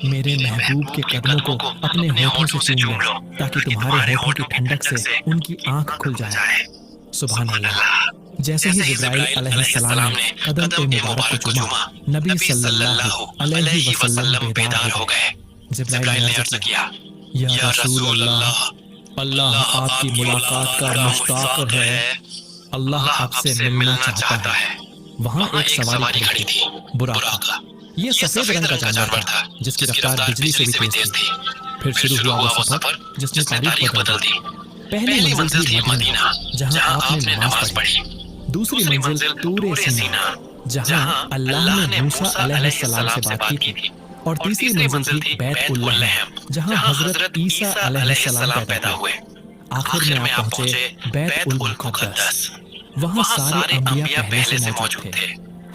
میرے محبوب کے قدموں کو اپنے ہونٹوں سے چوم لو تاکہ تمہارے ہونٹوں کی ٹھنڈک سے ان کی آنکھ کھل جائے۔ سبحان اللہ۔ جیسے ہی جبرائیل علیہ السلام نے قدم مبارک کو چوما، نبی صلی اللہ علیہ وسلم بیدار ہو گئے۔ جبرائیل نے عرض کیا، یا رسول اللہ، اللہ آپ کی ملاقات کا مشتاق ہے، اللہ آپ سے ملنا چاہتا ہے۔ وہاں ایک سواری کھڑی تھی، براق۔ یہ سفید رنگ کا جانور تھا جس کی رفتار بجلی سے بھی تیز تھی۔ پھر شروع ہوا وہ سفر جس نے تاریخ بدل دی۔ پہلی منزل تھی مدینہ جہاں آپ نے نماز پڑھی، دوسری منزل طور سینا جہاں اللہ نے موسیٰ علیہ السلام سے بات کی تھی، اور تیسری منزل تھی بیت اللحم جہاں حضرت عیسیٰ علیہ السلام پیدا ہوئے۔ آخر میں آپ پہنچے بیت المقدس، وہاں سارے انبیاء پہلے سے موجود تھے۔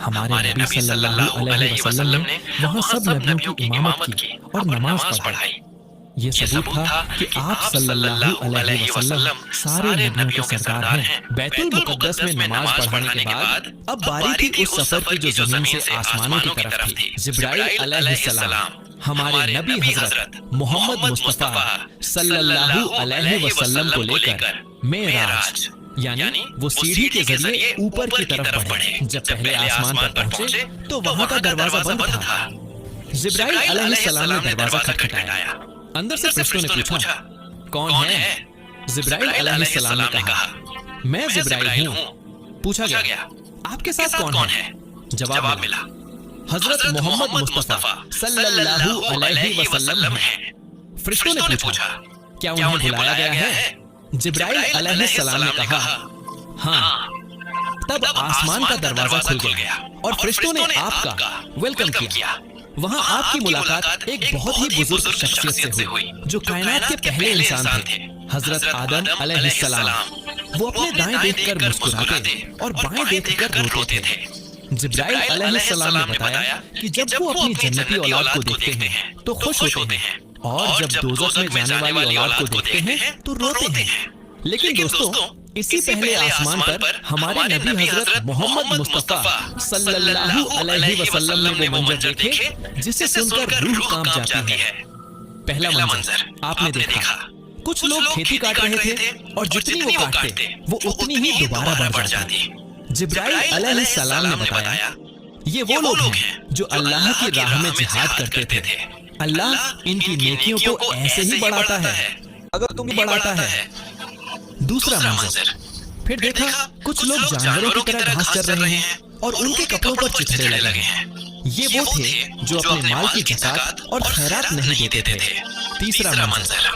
ہمارے نبی صلی اللہ علیہ وسلم نے وہاں سب نبیوں کی امامت کی اور نماز پڑھائی۔ یہ ثبوت تھا کہ آپ صلی اللہ علیہ وسلم سارے نبیوں کے سردار ہیں۔ بیت المقدس میں نماز پڑھنے کے بعد اب باری تھی اس سفر کی جو زمین سے آسمانوں کی طرف تھی۔ جبرائیل علیہ السلام ہمارے نبی حضرت محمد مصطفیٰ صلی اللہ علیہ وسلم کو لے کر معراج یعنی وہ سیڑھی کے ذریعے اوپر کی طرف بڑھے۔ جب پہلے آسمان پر پہنچے تو وہاں کا دروازہ بند تھا۔ جبرائیل علیہ السلام نے دروازہ کھٹکھٹایا۔ اندر سے فرشتوں نے پوچھا، کون ہے؟ جبرائیل علیہ السلام نے کہا، میں جبرائیل ہوں۔ پوچھا گیا، آپ کے ساتھ کون ہے؟ جواب ملا، حضرت محمد مصطفیٰ صلی اللہ علیہ وسلم ہیں۔ فرشتوں نے پوچھا، کیا انہیں بلایا گیا ہے؟ جبرائیل علیہ السلام نے کہا، ہاں۔ تب آسمان کا دروازہ کھل گیا اور فرشتوں نے آپ کا ویلکم کیا۔ وہاں آپ کی ملاقات ایک بہت ہی بزرگ شخصیت سے ہوئی جو کائنات کے پہلے انسان تھے، حضرت آدم علیہ السلام۔ وہ اپنے دائیں دیکھ کر مسکراتے اور بائیں دیکھ کر روتے تھے۔ جبرائیل علیہ السلام نے بتایا کہ جب وہ اپنی جنتی اولاد کو دیکھتے ہیں تو خوش ہوتے ہیں، اور جب دوزخ میں جانے والی اولاد کو دیکھتے ہیں تو روتے ہیں۔ لیکن دوستو، اسی پہلے آسمان پر ہمارے نبی حضرت محمد مصطفیٰ صلی اللہ علیہ وسلم نے وہ منظر دیکھے جسے سن کر روح کانپ جاتی ہے۔ پہلا منظر آپ نے دیکھا، کچھ لوگ کھیتی کاٹ رہے تھے اور جتنی وہ کاٹتے وہ اتنی ہی دوبارہ بڑھ جاتی۔ جبرائیل علیہ السلام نے بتایا، یہ وہ لوگ ہیں جو اللہ کی راہ میں جہاد کرتے تھے۔ اللہ ان کی نیکیوں کو ایسے ہی بڑھاتا ہے اگر تم بڑھاتا ہے۔ دوسرا منظر، پھر دیکھا کچھ لوگ جانوروں کی طرح گھاس چر رہے ہیں اور ان کے کپڑوں پر چتھڑے لگے ہیں۔ یہ وہ تھے جو اپنے مال کی زکات اور خیرات نہیں دیتے تھے۔ تیسرا منظر،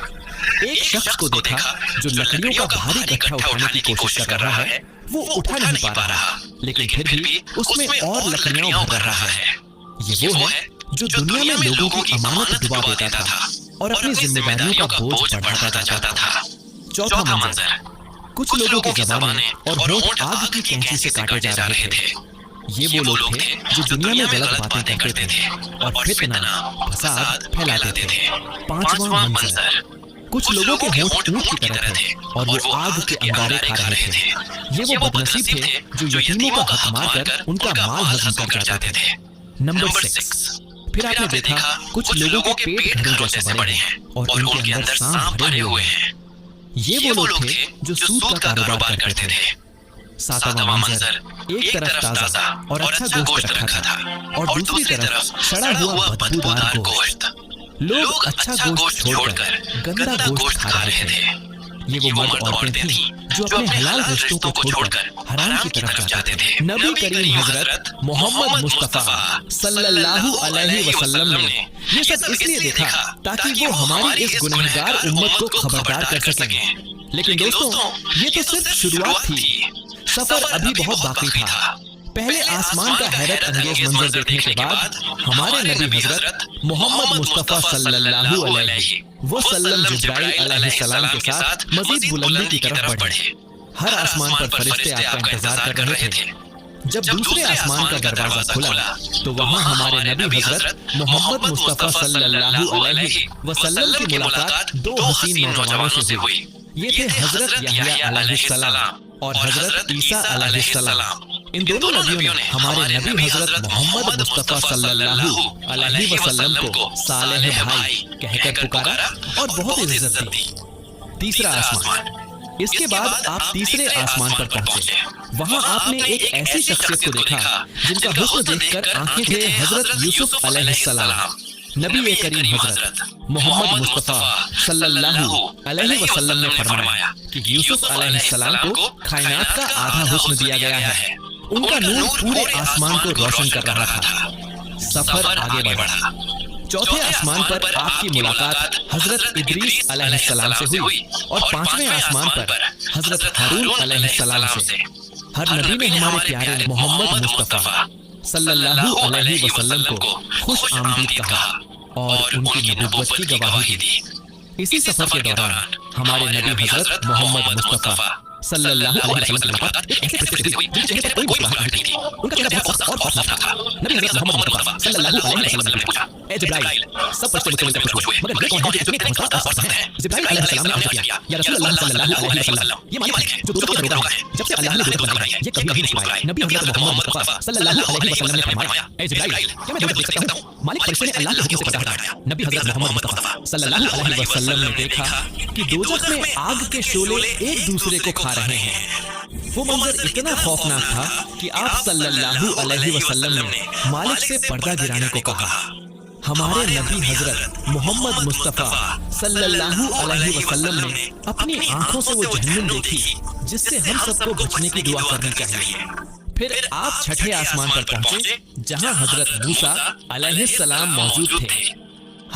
ایک شخص کو دیکھا جو لکڑیوں کا بھاری گٹھا اٹھانے کی کوشش کر رہا ہے۔ وہ اٹھا نہیں پا رہا لیکن پھر بھی اس میں اور لکڑیاں بھر رہا ہے۔ یہ وہ ہے جو دنیا میں لوگوں کی امانت ڈبا دیتا تھا اور اپنی ذمہ داریوں کا بوجھ بڑھاتا جاتا تھا۔ چوتھا منظر، کچھ لوگوں کی زبانیں اور ہونٹ آگ کی کینچی سے کاٹے جا رہے تھے۔ یہ وہ لوگ تھے جو دنیا میں غلط باتیں کرتے تھے اور فتنہ فساد پھیلاتے تھے۔ پانچواں منظر، کچھ لوگوں کے ہونٹ اونٹ کی طرح تھے اور وہ آگ کے انگارے کھا رہے تھے۔ یہ وہ بدنصیب تھے جو یتیموں کا حق مار کر ان کا مال ہضم کر جاتے تھے۔ نمبر 6، پھر آپ نے دیکھا کچھ لوگوں کے پیٹ گھروں جیسے بڑے ہیں اور ان کے اندر سانپ بھرے ہوئے ہیں۔ یہ وہ لوگ تھے جو سود کا کاروبار کرتے تھے۔ ساتواں منظر، ایک طرف تازہ اور اچھا گوشت رکھا تھا اور دوسری طرف سڑا ہوا بدبودار گوشت۔ لوگ اچھا گوشت چھوڑ کر گندا گوشت کھا رہے تھے۔ یہ وہ مرد عورتیں تھیں جو اپنے حلال رشتوں کو چھوڑ کر حرام کی طرف جاتے تھے۔ نبی کریم حضرت محمد مصطفیٰ صلی اللہ علیہ وسلم نے یہ سب اس لیے دیکھا تاکہ وہ ہماری اس گنہگار امت کو خبردار کر سکیں۔ لیکن دوستو، یہ تو صرف شروعات تھی، سفر ابھی بہت باقی تھا۔ پہلے آسمان کا حیرت انگیز منظر دیکھنے کے بعد ہمارے نبی حضرت محمد مصطفیٰ صلی اللہ علیہ وسلم جبرائیل علیہ السلام کے ساتھ مزید بلندی کی طرف بڑھے۔ ہر آسمان پر فرشتے آپ کا انتظار کر رہے تھے۔ جب دوسرے آسمان کا دروازہ کھلا تو وہاں ہمارے نبی حضرت محمد مصطفیٰ صلی اللہ علیہ وسلم کی ملاقات دو حسین نوجوانوں سے ہوئی۔ یہ تھے حضرت یحییٰ علیہ السلام اور حضرت عیسیٰ علیہ السلام۔ इन दोनों नबियों ने हमारे नबी हजरत मोहम्मद मुस्तफा सल्लल्लाहु अलैहि वसल्लम को सालेह भाई कहकर पुकारा और बहुत इज्जत दी। तीसरा आसमान। इसके बाद आप तीसरे आसमान पर पहुंचे। वहां आपने एक ऐसी शख्सियत को देखा जिनका हुस्न देखकर आंखें थे हजरत यूसुफ अलैहिस्सलाम। नबी करीम हजरत मोहम्मद मुस्तफा सल्लल्लाहु अलैहि वसल्लम ने फरमाया कि यूसुफ अलैहिस्सलाम को कायनात का आधा हुस्न दिया गया है। उनका नूर पूरे आसमान को रोशन कर रहा था। सफर आगे बढ़ा। चौथे आसमान पर आपकी मुलाकात हजरत इदरीस अलैहिस्सलाम से हुई और पांचवें आसमान पर हजरत हारून अलैहिस्सलाम से। हर नबी ने हमारे प्यारे मोहम्मद मुस्तफा सल्लल्लाहु अलैहि वसल्लम को खुश आमदीद कहा और उनकी नबुव्वत की गवाही दी। इसी सफर के दौरान हमारे नबी हजरत मोहम्मद मुस्तफा सल्लल्लाहु अलैहि वसल्लम की मुलाकात एक ऐसे परिस्थिति हुई जिनके चेहरे पर कोई मुस्कुराहट नहीं थी। उनका चेहरा बहुत सख्त और खौफनाक था। नबी हजरत मोहम्मद मुस्तफा सल्लल्लाहु अलैहि वसल्लम ने पूछा, ए जिब्राइल, सब फरिश्ते मुझसे मिलकर खुश हुए, मगर ये कौन है जो इतने समझदार और सख्त हैं? जिब्राइल अलैहिस्सलाम ने अर्ज किया, या रसूलल्लाह सल्लल्लाहु अलैहि वसल्लम, ये मालिक है जो दोजख का दरोगा है। जब से अल्लाह ने दोजख बनाई है, ये कभी नहीं मुस्कुराए। नबी हजरत मोहम्मद मुस्तफा सल्लल्लाहु अलैहि वसल्लम ने फरमाया, ए जिब्राइल, क्या मैं दोजख देख सकता हूं? मालिक फरिश्ते ने अल्लाह के हुक्म से पर्दा हटाया। नबी हजरत मोहम्मद मुस्तफा सल्लल्लाहु अलैहि वसल्लम ने देखा कि दोजख में आग के शोले एक दूसरे को खा रहे हैं। वो मंजर इतना खौफनाक था कि आप सल्लल्लाहु अलैहि वसल्लम ने मालिक से पर्दा गिराने को कहा। हमारे नबी हजरत मोहम्मद मुस्तफा सल्लल्लाहु अलैहि वसल्लम ने अपनी आंखों से वो जहन्नुम देखी जिससे हम सबको बचने की दुआ करनी चाहिए। फिर आप छठे आसमान पर पहुंचे जहां हजरत मूसा अलैहिस्सलाम मौजूद थे।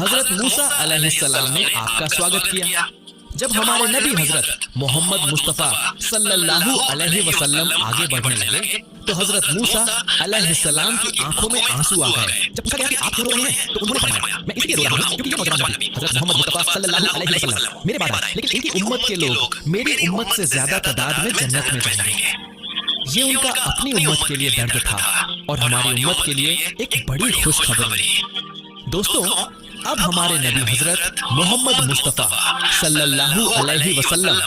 हजरत मूसा अलैहिस्सलाम ने आपका स्वागत किया। जब हमारे नबी हजरत मोहम्मद मुस्तफा सल्लल्लाहु अलैहि वसल्लम आगे बढ़ने लगे तो हजरत मूसा अलैहिस्सलाम की आंखों में आंसू आ गए। जब पूछा गया कि आप क्यों रो रहे हैं तो उन्होंने फरमाया, मैं इसलिए रो रहा हूं क्योंकि ये नौजवान नबी हजरत मोहम्मद मुस्तफा सल्लल्लाहु अलैहि वसल्लम मेरे बाद आए, लेकिन इनकी उम्मत के लोग मेरी उम्मत से ज्यादा तादाद में जन्नत में जाएंगे। ये उनका अपनी उम्मत के लिए दर्द था और हमारी उम्मत के लिए एक बड़ी खुशखबरी। दोस्तों, अब हमारे नबी हजरत मोहम्मद मुस्तफा सल्लल्लाहु अलैहि वसल्लम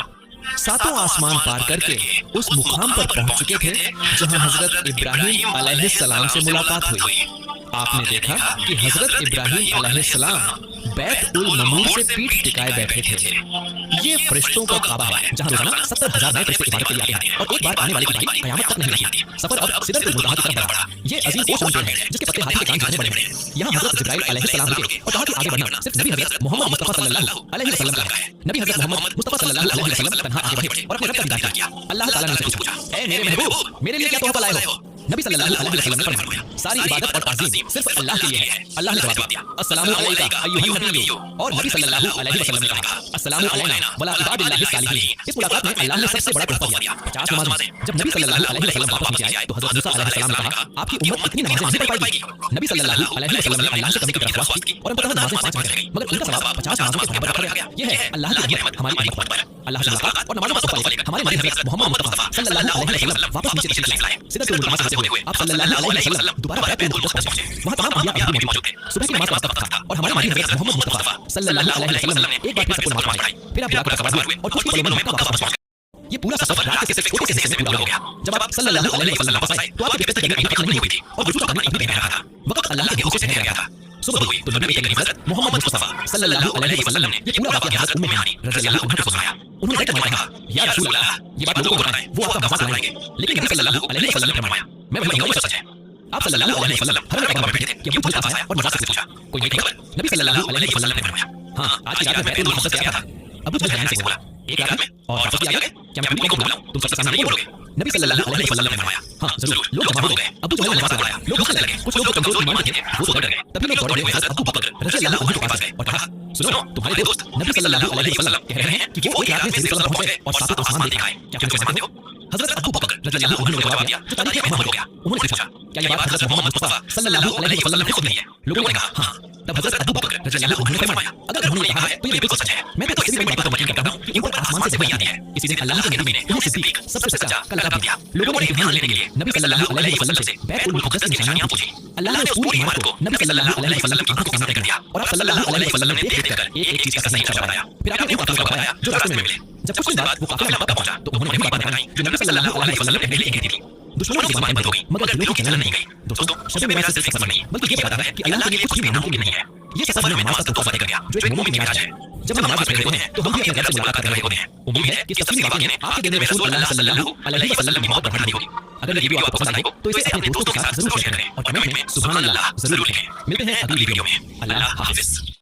सातों आसमान पार करके उस मुकाम पर पहुंच चुके थे जहां हजरत इब्राहिम अलैहिस्सलाम से मुलाकात हुई। आपने देखा कि हजरत इब्राहिम अलैहिस्सलाम बैत उल ममूर से पीठ टिकाए बैठे थे। ये फरिश्तों का काबा है जहां रोजाना 70,000 नए फरिश्ते इबादत के लिए आते हैं और एक बार आने वाली की बारी कयामत तक नहीं आती। सफर अब सिदरतुल मुंतहा की तरफ बढ़ा। ये अजीम वो पेड़ है जिसके पत्ते हाथी के कान जितने बड़े हैं। यहाँ हजरत जिब्राइल अलैहिस्सलाम रुके और कहा कि आगे बढ़ना सिर्फ नबी हजरत मोहम्मद मुस्तफा सल्लल्लाहु अलैहि वसल्लम का है। नबी हजरत मोहम्मद मुस्तफा सल्लल्लाहु अलैहि वसल्लम तन्हा आगे बढ़े और अपने रब का दीदार किया। अल्लाह ताला ने उनसे पूछा, ए मेरे महबूब, मेरे लिए क्या तोहफा लाए हो? नबी सल्लल्लाहु अलैहि वसल्लम ने फरमाया, सारी इबादत और ताज़ीम सिर्फ अल्लाह के लिए है। अल्लाह ने जवाब दिया, अस्सलामु अलैका अय्युहन नबिय्यु, और नबी सल्लल्लाहु अलैहि वसल्लम ने कहा, अस्सलामु अलैना वला इबादिल्लाहिस सालिहीन। इस मुलाकात में अल्लाह ने सबसे बड़ा तोहफा दिया 50 नमाज़ें। जब नबी सल्लल्लाहु अलैहि वसल्लम वापस नीचे आए तो हजरत मूसा अलैहिस्सलाम ने कहा, आपकी उम्मत इतनी नमाज़ें नहीं पढ़ पाएगी। नबी सल्लल्लाहु अलैहि वसल्लम ने अल्लाह से कमी की दरख्वास्त की और उनका नमाज़ें 5 रह गई, मगर उनका सवाब 50 नमाज़ों के बराबर रखा गया। यह है अल्लाह की रहमत हमारी उम्मत पर। अल्लाह से मुलाकात और नमाज़ों का तोहफा लेकर हमारे नबी हजरत मोहम्मद मुस्तफा सल्लल्लाहु अलैहि वसल्लम वापस नीचे तशरीफ लाए। सिदरतुल मुंतहा से होते हुए आप सल्लल्लाहु अलैहि वसल्लम दोबारा बैतुल मुक़द्दस पहुंचे। वहां तमाम अंबिया मौजूद थे। सुबह की नमाज का वक्त था और हमारे नबी हजरत मोहम्मद मुस्तफा सल्लल्लाहु अलैहि वसल्लम ने एक बार फिर सबको नमाज पढ़ाई। फिर आप बुला कर सवार हुए और कुछ ही पलों में मक्का वापस पहुंच गए। ये पूरा सफर रात के सिर्फ छोटे से हिस्से में पूरा हो गया। जब आप सल्लल्लाहु अलैहि वसल्लम वापस आए तो आपकी बिस्तर की गर्मी खत्म नहीं हुई थी और वजू का पानी अभी बह रहा था। वक्त अल्लाह के हुक्म से ठहर गया था। सुबह हुई तो नबी करीम हजरत मोहम्मद मुस्तफा सल्लल्लाहु अलैहि वसल्लम ने ये पूरा वाकया हजरत उम्मे हानी रज़ियल्लाहु अन्हा को सुनाया। उन्होंने कहा, या रसूल अल्लाह, ये बात लोगों को बताएं, वो आपका मजाक उड़ाएंगे। लेकिन नबी सल्लल्लाहु अलैहि वसल्लम ने फरमाया, मैं वही कहूंगा, ये सच है। आप सल्लल्लाहु अलैहि वसल्लम हर वक्त पर बैठे थे कि अबू मुझे आया और मजाक से पूछा, कोई नहीं खबर? नबी सल्लल्लाहु अलैहि वसल्लम ने फरमाया, हां, आज की रात में बैतुल मुक़द्दस से आया था। अबू जहल ध्यान से बोला, एक रात में और वापस भी आ गए? क्या मैं पूरी कौम को बुलाऊं? तुम सबके सामने नहीं बोलोगे? नबी सल्लल्लाहु अलैहि वसल्लम ने फरमाया, हां जरूर। लोग जमा हो गए। अबू जहल ने नमाज़ पढ़ाया, लोग हंसने लगे। कुछ लोग कमजोर ईमान के थे, वो तो डर गए। तभी लोग दौड़े हुए हज़रत अबू बकर रज़ियल्लाहु अन्हु के पास गए और कहा, सुनो, तुम्हारे दोस्त नबी सल्लल्लाहु अलैहि वसल्लम कह रहे हैं कि वो एक रात में जेरूसलम पहुंच गए और सातों आसमान देख आए। क्या तुम समझते हो? हज़रत अबू बकर रज़ियल्लाहु अन्हु ने जवाब दिया जो तारीख में हो गया। उन्होंने पूछा, क्या ये बात हज़रत मोहम्मद मुस्तफा सल्लल्लाहु अलैहि वसल्लम ने खुद कही है? लोगों ने कहा, हां। तब हज़रत अबू बकर रज़ियल्लाहु अन्हु ने फरमाया, अगर उन्होंने कहा है तो ये बिल्कुल सच है। मैं तो किसी भी बात पर यकीन करता हूं कि इन पर आसमान से वही आती है। इसी दिन अल्लाह के नबी ने उन्हें सिद्दीक सबसे सच्चा का लक़ब दिया। लोगों ने इम्तिहान लेने के लिए नबी सल्लल्लाहु अलैहि वसल्लम से बैतुल मुक़द्दस की निशानियां पूछी। अल्लाह ने पूरी इमारत को नबी सल्लल्लाहु अलैहि वसल्लम की आंखों के सामने कर दिया और आप सल्लल्लाहु अलैहि वसल्लम ने देख कर एक चीज का सही नक्शा बनाया। फिर आपने उन काफिलों को बताया जो रास्ते में मिले। जब कुछ दिन बाद वो काफिला मक्का पहुंचा तो उन्होंने वही बात बताई जो नबी सल्लल्लाहु अलैहि वसल्लम ने पहले कही थी। दुश्मनों की जुबानें बंद हो गई मगर दिलों की जलन नहीं गई। दोस्तों, शब मेराज सिर्फ एक सफर नहीं बल्कि ये बताता है कि अल्लाह के लिए कुछ भी नामुमकिन नहीं है। ये सफर हमें नमाज का तोहफा देकर गया जो एक मोमिन की मेराज है। जब हम नमाज में खड़े होते हैं तो हम भी अपने रब से मुलाकात कर रहे होते हैं। उम्मीद है कि इस तफसीली वाक़ये ने आपके दिल में रसूल अल्लाह सल्लल्लाहु अलैहि वसल्लम की मोहब्बत बढ़ा दी होगी। अगर ये वीडियो आपको पसंद आई हो तो इसे अपने दोस्तों के साथ जरूर शेयर करें और कमेंट में सुभान अल्लाह जरूर लिखें। मिलते हैं अगली वीडियो में। अल्लाह हाफिज़।